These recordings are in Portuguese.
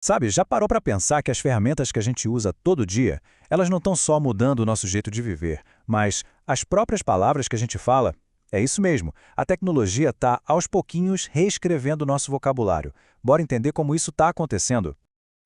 Sabe, já parou para pensar que as ferramentas que a gente usa todo dia, elas não estão só mudando o nosso jeito de viver, mas as próprias palavras que a gente fala? É isso mesmo, a tecnologia está, aos pouquinhos, reescrevendo o nosso vocabulário. Bora entender como isso está acontecendo?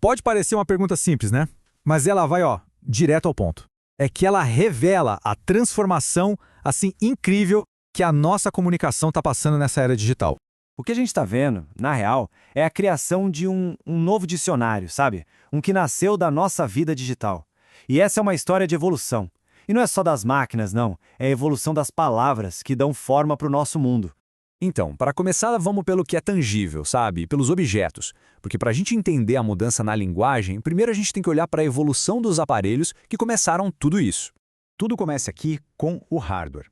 Pode parecer uma pergunta simples, né? Mas ela vai, direto ao ponto. É que ela revela a transformação, assim, incrível que a nossa comunicação está passando nessa era digital. O que a gente está vendo, na real, é a criação de um novo dicionário, sabe? Um que nasceu da nossa vida digital. E essa é uma história de evolução. E não é só das máquinas, não. É a evolução das palavras que dão forma para o nosso mundo. Então, para começar, vamos pelo que é tangível, sabe? Pelos objetos. Porque para a gente entender a mudança na linguagem, primeiro a gente tem que olhar para a evolução dos aparelhos que começaram tudo isso. Tudo começa aqui com o hardware.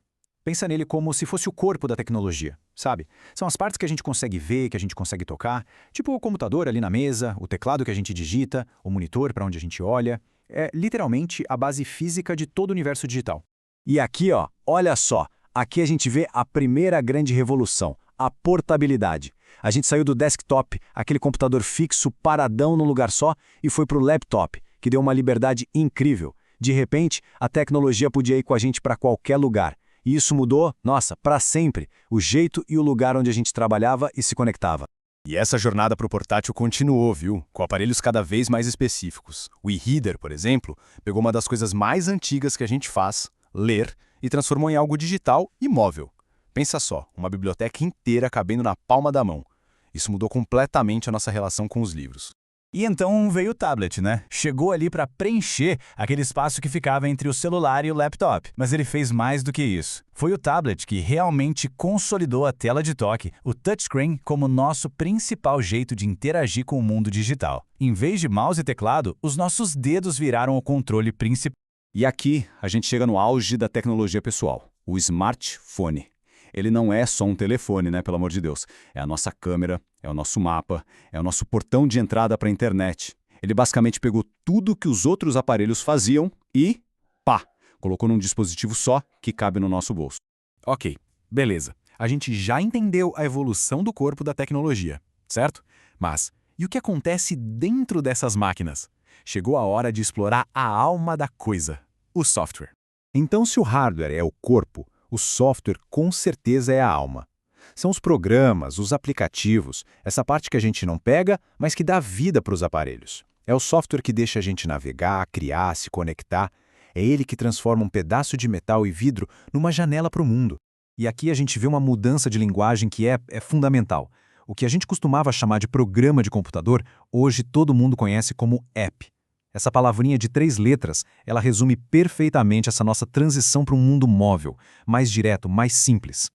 Pensa nele como se fosse o corpo da tecnologia, sabe? São as partes que a gente consegue ver, que a gente consegue tocar, tipo o computador ali na mesa, o teclado que a gente digita, o monitor para onde a gente olha. É literalmente a base física de todo o universo digital. E aqui, olha só, aqui a gente vê a primeira grande revolução, a portabilidade. A gente saiu do desktop, aquele computador fixo, paradão num lugar só, e foi para o laptop, que deu uma liberdade incrível. De repente, a tecnologia podia ir com a gente para qualquer lugar. E isso mudou, nossa, para sempre, o jeito e o lugar onde a gente trabalhava e se conectava. E essa jornada para o portátil continuou, viu? Com aparelhos cada vez mais específicos. O e-reader, por exemplo, pegou uma das coisas mais antigas que a gente faz, ler, e transformou em algo digital e móvel. Pensa só, uma biblioteca inteira cabendo na palma da mão. Isso mudou completamente a nossa relação com os livros. E então veio o tablet, né? Chegou ali para preencher aquele espaço que ficava entre o celular e o laptop. Mas ele fez mais do que isso. Foi o tablet que realmente consolidou a tela de toque, o touchscreen, como nosso principal jeito de interagir com o mundo digital. Em vez de mouse e teclado, os nossos dedos viraram o controle principal. E aqui a gente chega no auge da tecnologia pessoal, o smartphone. Ele não é só um telefone, né, pelo amor de Deus. É a nossa câmera, é o nosso mapa, é o nosso portão de entrada para a internet. Ele basicamente pegou tudo que os outros aparelhos faziam e, pá, colocou num dispositivo só que cabe no nosso bolso. Ok, beleza. A gente já entendeu a evolução do corpo da tecnologia, certo? Mas e o que acontece dentro dessas máquinas? Chegou a hora de explorar a alma da coisa, o software. Então, se o hardware é o corpo, o software com certeza é a alma. São os programas, os aplicativos, essa parte que a gente não pega, mas que dá vida para os aparelhos. É o software que deixa a gente navegar, criar, se conectar. É ele que transforma um pedaço de metal e vidro numa janela para o mundo. E aqui a gente vê uma mudança de linguagem que é fundamental. O que a gente costumava chamar de programa de computador, hoje todo mundo conhece como app. Essa palavrinha de 3 letras, ela resume perfeitamente essa nossa transição para um mundo móvel, mais direto, mais simples.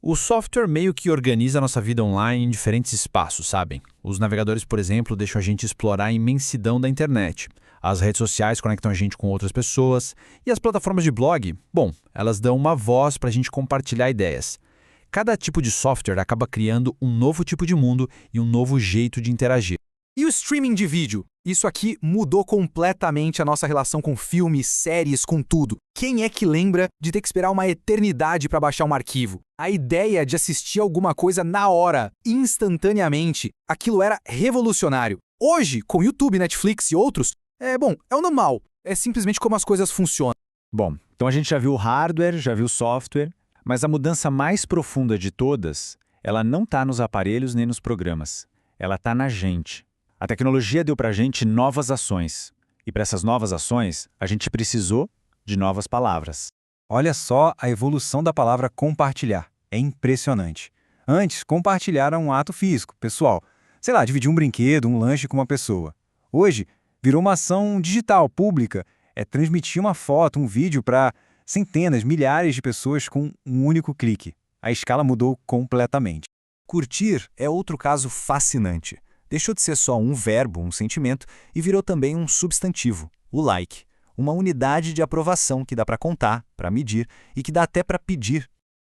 O software meio que organiza a nossa vida online em diferentes espaços, sabem? Os navegadores, por exemplo, deixam a gente explorar a imensidão da internet. As redes sociais conectam a gente com outras pessoas. E as plataformas de blog, bom, elas dão uma voz para a gente compartilhar ideias. Cada tipo de software acaba criando um novo tipo de mundo e um novo jeito de interagir. E o streaming de vídeo? Isso aqui mudou completamente a nossa relação com filmes, séries, com tudo. Quem é que lembra de ter que esperar uma eternidade para baixar um arquivo? A ideia de assistir alguma coisa na hora, instantaneamente, aquilo era revolucionário. Hoje, com YouTube, Netflix e outros, é o normal. É simplesmente como as coisas funcionam. Bom, então a gente já viu o hardware, já viu o software, mas a mudança mais profunda de todas, ela não está nos aparelhos nem nos programas. Ela está na gente. A tecnologia deu para a gente novas ações. E para essas novas ações, a gente precisou de novas palavras. Olha só a evolução da palavra compartilhar. É impressionante. Antes, compartilhar era um ato físico, pessoal. Sei lá, dividir um brinquedo, um lanche com uma pessoa. Hoje, virou uma ação digital, pública. É transmitir uma foto, um vídeo para centenas, milhares de pessoas com um único clique. A escala mudou completamente. Curtir é outro caso fascinante. Deixou de ser só um verbo, um sentimento, e virou também um substantivo, o like. Uma unidade de aprovação que dá para contar, para medir e que dá até para pedir.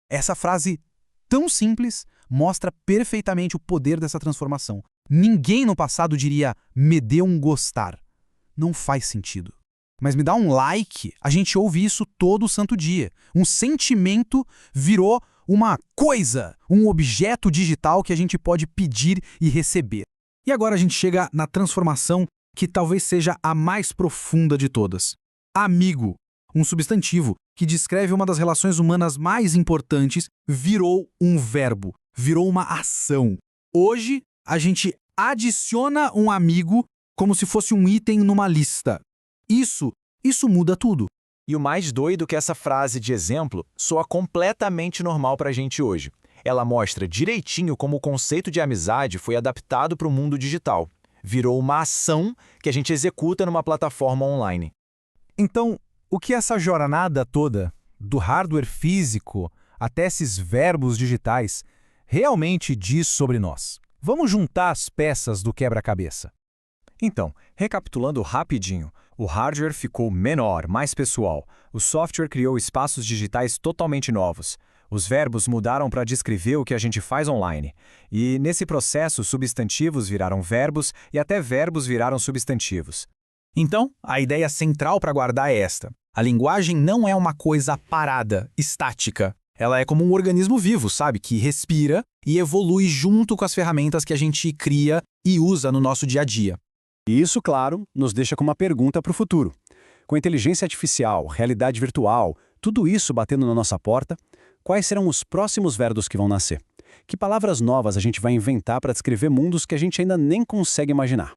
Essa frase tão simples mostra perfeitamente o poder dessa transformação. Ninguém no passado diria, me dê um gostar. Não faz sentido. Mas me dá um like, a gente ouve isso todo santo dia. Um sentimento virou uma coisa, um objeto digital que a gente pode pedir e receber. E agora a gente chega na transformação que talvez seja a mais profunda de todas. Amigo, um substantivo que descreve uma das relações humanas mais importantes, virou um verbo, virou uma ação. Hoje, a gente adiciona um amigo como se fosse um item numa lista. Isso muda tudo. E o mais doido que essa frase de exemplo soa completamente normal pra gente hoje. Ela mostra direitinho como o conceito de amizade foi adaptado para o mundo digital. Virou uma ação que a gente executa numa plataforma online. Então, o que essa jornada toda, do hardware físico até esses verbos digitais, realmente diz sobre nós? Vamos juntar as peças do quebra-cabeça. Então, recapitulando rapidinho, o hardware ficou menor, mais pessoal. O software criou espaços digitais totalmente novos. Os verbos mudaram para descrever o que a gente faz online. E, nesse processo, substantivos viraram verbos e até verbos viraram substantivos. Então, a ideia central para guardar é esta. A linguagem não é uma coisa parada, estática. Ela é como um organismo vivo, sabe? Que respira e evolui junto com as ferramentas que a gente cria e usa no nosso dia a dia. E isso, claro, nos deixa com uma pergunta para o futuro. Com inteligência artificial, realidade virtual, tudo isso batendo na nossa porta, quais serão os próximos verbos que vão nascer? Que palavras novas a gente vai inventar para descrever mundos que a gente ainda nem consegue imaginar?